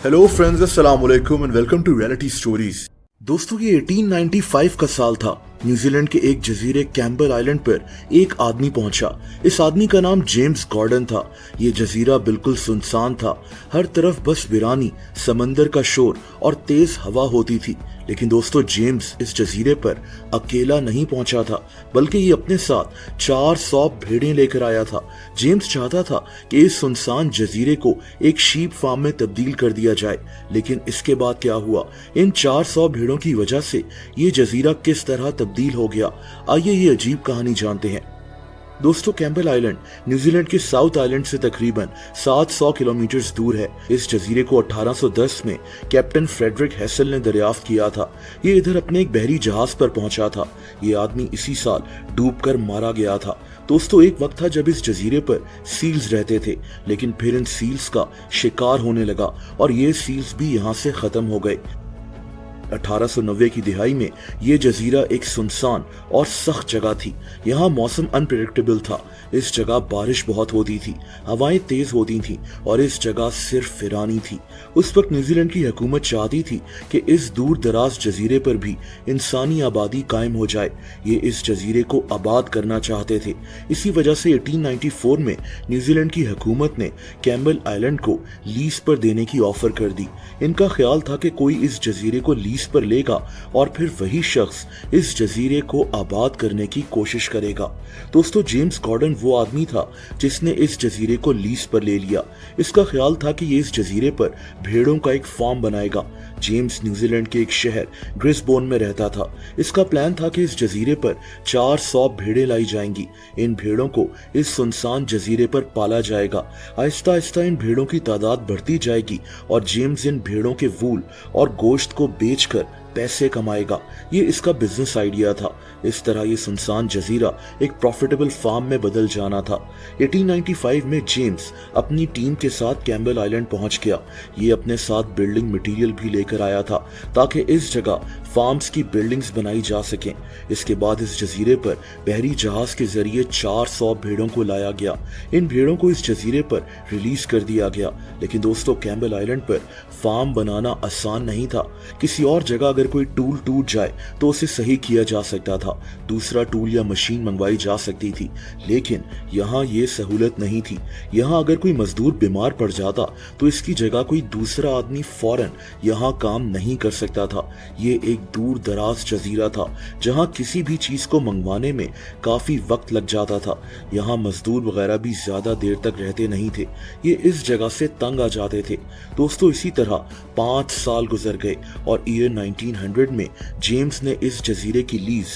Hello friends, अस्सलाम वालेकुम and welcome to reality stories. दोस्तों, ये 1895 का साल था। न्यूजीलैंड के एक जजीरे कैम्बल आइलैंड पर एक आदमी पहुंचा। इस आदमी का नाम जेम्स गॉर्डन था। ये जजीरा बिल्कुल सुनसान था। हर तरफ बस वीरानी, समंदर का शोर और तेज हवा होती थी। लेकिन दोस्तों, जेम्स इस जजीरे पर अकेला नहीं पहुंचा था, बल्कि ये अपने साथ 400 भेड़ें लेकर आया था। जेम्स चाहता था कि इस सुनसान जजीरे को एक शीप फार्म में तब्दील कर दिया जाए। लेकिन इसके बाद क्या हुआ? इन 400 भेड़ों की वजह से ये जजीरा किस तरह तब्दील हो गया, आइए ये अजीब कहानी जानते हैं। दोस्तों, कैम्बल आइलैंड न्यूजीलैंड के साउथ आइलैंड से तकरीबन 700 किलोमीटर दूर है। इस जजीरे को 1810 में कैप्टन फ्रेडरिक हेसल ने दरियाफ्त किया था। ये इधर अपने एक बहरी जहाज पर पहुंचा था। ये आदमी इसी साल डूबकर मारा गया था। दोस्तों, एक वक्त था जब इस जजीरे पर सील्स रहते थे, लेकिन फिर इन सील्स का शिकार होने लगा और ये सील्स भी यहाँ से खत्म हो गए। 1890 की दिहाई में यह जजीरा एक सुनसान और सख्त जगह थी। यहाँ मौसम अनप्रेडिक्टेबल था। इस जगह बारिश बहुत होती थी, हवाएं तेज होती थीं और इस जगह सिर्फ वीरानी थी। उस वक्त न्यूजीलैंड की हुकूमत चाहती थी कि इस दूर दराज जजीरे पर भी इंसानी आबादी कायम हो जाए। ये इस जजीरे को आबाद करना चाहते थे। इसी वजह से 1894 में न्यूजीलैंड की हुकूमत ने कैम्बल आइलैंड को लीज पर देने की ऑफर कर दी। इनका ख्याल था कि कोई इस जजीरे को लीज पर लेगा और फिर वही शख्स इस जजीरे को आबाद करने की कोशिश करेगा। दोस्तों, जेम्स गॉर्डन वो आदमी था जिसने इस जजीरे को लीज पर ले लिया। इसका ख्याल था कि ये इस जजीरे पर भेड़ों का एक फार्म बनाएगा। जेम्स न्यूजीलैंड के एक शहर ग्रिसबोन में रहता था। इसका प्लान था कि इस जजीरे पर 400 भेड़ें लाई जाएंगी। इन भेड़ों को इस सुनसान जजीरे पर पाला जाएगा। आहिस्ता आहिस्ता इन भेड़ों की तादाद बढ़ती जाएगी और जेम्स इन भेड़ों के वूल और गोश्त को बेचकर पैसे कमाएगा। ये इसका बिजनेस आइडिया था। इस तरह ये सुनसान जजीरा एक प्रॉफिटेबल फार्म में बदल जाना था। 1895 में जेम्स अपनी टीम के साथ कैम्बल आइलैंड पहुंच गया। ये अपने साथ बिल्डिंग मटेरियल भी लेकर आया था ताकि इस जगह फार्म्स की बिल्डिंग्स बनाई जा सकें। इसके बाद इस जजीरे पर बहरी जहाज के जरिए 400 भेड़ों को लाया गया। इन भेड़ों को इस जजीरे पर रिलीज कर दिया गया। लेकिन दोस्तों, कैम्बल आइलैंड पर फार्म बनाना आसान नहीं था। किसी और जगह अगर कोई टूल टूट जाए तो उसे सही किया जा सकता था, दूसरा टूल या मशीन मंगवाई जा सकती थी। लेकिन यहाँ ये सहूलत नहीं थी। यहाँ अगर कोई मजदूर बीमार पड़ जाता तो इसकी जगह कोई दूसरा आदमी फौरन यहाँ काम नहीं कर सकता था। ये एक दूर दराज जजीरा था जहाँ किसी भी चीज को मंगवाने में काफी वक्त लग जाता था। यहाँ मजदूर वगैरह भी ज्यादा देर तक रहते नहीं थे। ये इस जगह से तंग आ जाते थे। दोस्तों, इसी तरह 5 साल गुजर गए और ईयर 1900 में जेम्स ने इस जजीरे की लीज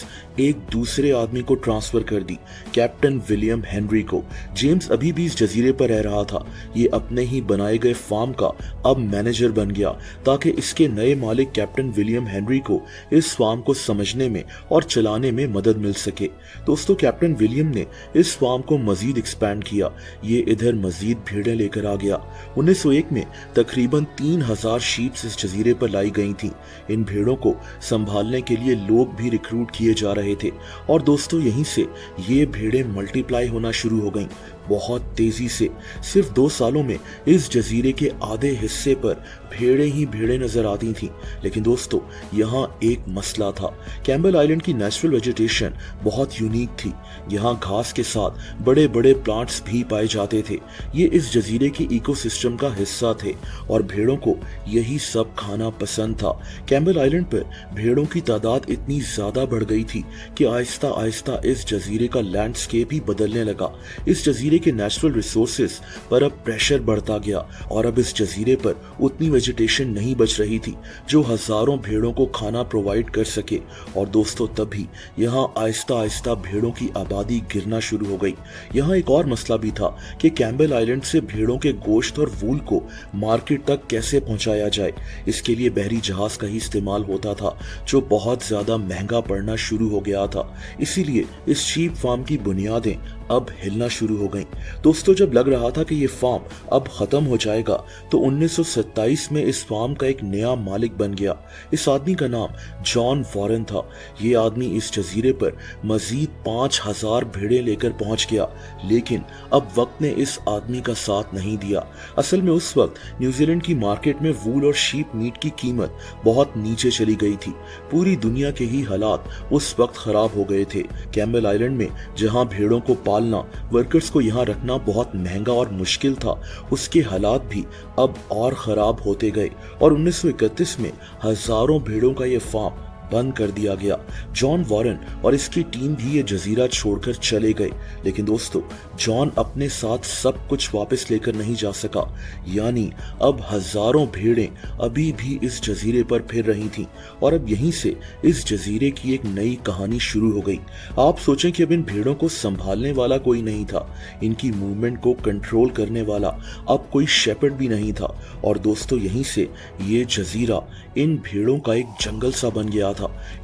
एक दूसरे आदमी को ट्रांसफर कर दी, कैप्टन विलियम हेनरी को। जेम्स अभी भी इस जजीरे पर रह रहा था। ये अपने ही बनाए गए फार्म का अब मैनेजर बन गया ताकि इसके नए मालिक कैप्टन विलियम हेनरी को इस फार्म को समझने में और चलाने में मदद मिल सके। दोस्तों, कैप्टन विलियम ने इस फार्म को मजीद एक्सपैंड किया। ये इधर मजीद भेड़ें लेकर आ गया। 1901 में तकरीबन 3000 शीप्स इस जजीरे पर लाई गई थी। इन भेड़ों को संभालने के लिए लोग भी रिक्रूट किए जा रहे थे और दोस्तों, यहीं से ये भेड़ें मल्टीप्लाई होना शुरू हो गईं बहुत तेजी से। सिर्फ 2 सालों में इस जजीरे के आधे हिस्से पर भेड़ें ही भेड़ें नजर आती थीं। लेकिन दोस्तों, यहाँ एक मसला था। कैम्बल आइलैंड की नेचुरल वेजिटेशन बहुत यूनिक थी। यहाँ घास के साथ बड़े बड़े प्लांट्स भी पाए जाते थे। ये इस जजीरे के इकोसिस्टम का हिस्सा थे और भेड़ों को यही सब खाना पसंद था। कैम्बल आइलैंड पर भेड़ों की तादाद इतनी ज्यादा बढ़ गई थी कि आहिस्ता आहिस्ता इस जजीरे का लैंडस्केप ही बदलने लगा। इस जजीरे के नेचुरल रिसोर्सेज पर अब प्रेशर बढ़ता गया और अब इस जजीरे पर उतनी वेजिटेशन नहीं बच रही थी जो हजारों भेड़ों को खाना प्रोवाइड कर सके। और दोस्तों, तभी यहाँ आहिस्ता आहिस्ता भेड़ों की आबादी गिरना शुरू हो गई। यहाँ एक और मसला भी था कि कैम्बल आइलैंड से भेड़ों के गोश्त और वूल को मार्केट तक कैसे पहुंचाया जाए। इसके लिए बहरी जहाज का ही इस्तेमाल होता था जो बहुत ज्यादा महंगा पड़ना शुरू हो गया था। इसीलिए इस शीप फार्म की बुनियादें अब हिलना शुरू हो गईं। दोस्तों, जब लग रहा था कि ये फार्म अब खत्म हो जाएगा तो 1927 में इस फार्म का एक नया मालिक बन गया। इस आदमी का नाम जॉन वॉरेन था। ये आदमी इस जजीरे पर मजीद 5000 भेड़ें लेकर पहुंच गया, लेकिन अब वक्त ने इस आदमी का साथ नहीं दिया। असल में उस वक्त न्यूजीलैंड की मार्केट में वूल और शीप मीट की कीमत बहुत नीचे चली गई थी। पूरी दुनिया के ही हालात उस वक्त खराब हो गए थे। कैम्बेल आइलैंड में जहां भेड़ों को पालना, वर्कर्स को यहां रखना बहुत महंगा और मुश्किल था, उसके हालात भी अब और खराब होते गए और 1931 में हजारों भेड़ों का ये फार्म बंद कर दिया गया। जॉन वॉरेन और इसकी टीम भी ये जजीरा छोड़कर चले गए, लेकिन दोस्तों, जॉन अपने साथ सब कुछ वापस लेकर नहीं जा सका। यानी अब हजारों भेड़ें अभी भी इस जजीरे पर फिर रही थीं और अब यहीं से इस जजीरे की एक नई कहानी शुरू हो गई। आप सोचें कि अब इन भेड़ों को संभालने वाला कोई नहीं था, इनकी मूवमेंट को कंट्रोल करने वाला अब कोई शेपर्ड भी नहीं था और दोस्तों, यहीं से ये जजीरा इन भेड़ों का एक जंगल सा बन गया था।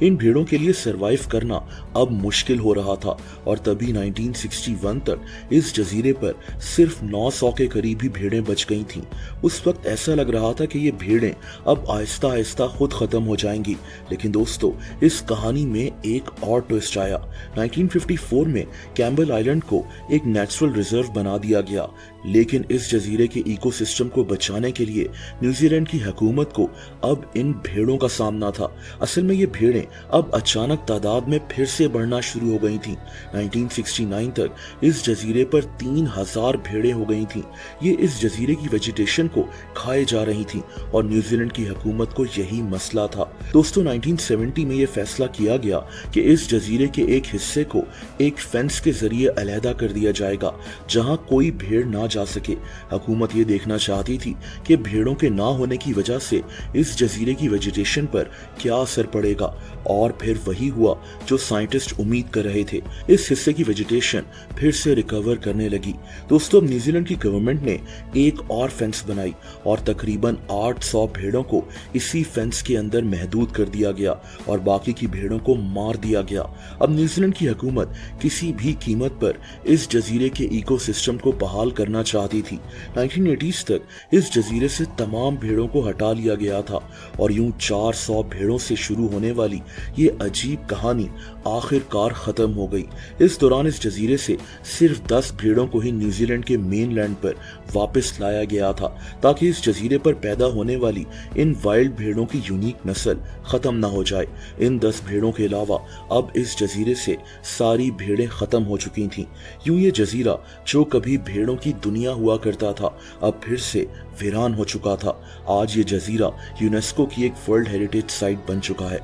इन भेड़ों के लिए सरवाइव करना अब मुश्किल हो रहा था और तभी 1961 तक इस जजीरे पर सिर्फ 900 के करीब ही भेड़ें बच गई थीं। उस वक्त ऐसा लग रहा था कि ये भेड़ें अब आहिस्ता आहिस्ता खुद खत्म हो जाएंगी, लेकिन दोस्तों, इस कहानी में एक और ट्विस्ट आया। 1954 में कैम्बेल आइलैंड को एक नेचुरल रिजर्व बना दिया गया, लेकिन इस जजीरे के इकोसिस्टम को बचाने के लिए न्यूजीलैंड की हुकूमत को अब इन भेड़ों का सामना था। असल में ये भेड़ें अब अचानक तादाद में फिर से बढ़ना शुरू हो गई थीं। 1969 तक इस जजीरे पर 3000 भेड़ें हो गई थीं। ये इस जजीरे की वेजिटेशन को खाए जा रही थीं और न्यूजीलैंड की हुकूमत को यही मसला था। दोस्तों, 1970 में यह फैसला किया गया कि इस जजीरे के एक हिस्से को एक फेंस के जरिए अलहदा कर दिया जाएगा, जहां कोई भेड़ ना जा सके। हुकूमत ये देखना चाहती थी कि भेड़ों के ना होने की वजह से इस जजीरे की वेजिटेशन पर क्या असर पड़ेगा और फिर वही हुआ जो साइंटिस्ट उम्मीद कर रहे थे। इस हिस्से की वेजिटेशन फिर से रिकवर करने लगी। दोस्तों, अब न्यूजीलैंड की गवर्नमेंट ने एक और फेंस बनाई और तकरीबन 800 भेड़ों को इसी फेंस के अंदर महदूद कर दिया गया और बाकी की भेड़ों को मार दिया गया। अब न्यूजीलैंड की हुकूमत किसी भी कीमत पर इस जजीरे के इकोसिस्टम को बहाल करना चाहती थी। 1980s तक इस जजीरे से तमाम भेड़ों को हटा लिया गया था और यूं 400 भेड़ों से शुरू होने वाली ये अजीब कहानी आखिरकार खत्म हो गई। इस दौरान इस जजीरे से सिर्फ 10 भेड़ों को ही न्यूजीलैंड के मेनलैंड पर वापस लाया गया था, ताकि इस जजीरे पर पैदा होने वाली इन वाइल्ड भेड़ों की यूनिक नस्ल खत्म ना हो जाए। इन 10 भेड़ों के अलावा अब इस जजीरे से सारी भेड़ें खत्म हो चुकी थीं। यूं ये जजीरा जो कभी भेड़ों की दुनिया हुआ करता था, अब फिर से वीरान हो चुका था। आज ये जजीरा यूनेस्को की एक वर्ल्ड हेरिटेज साइट बन चुका है।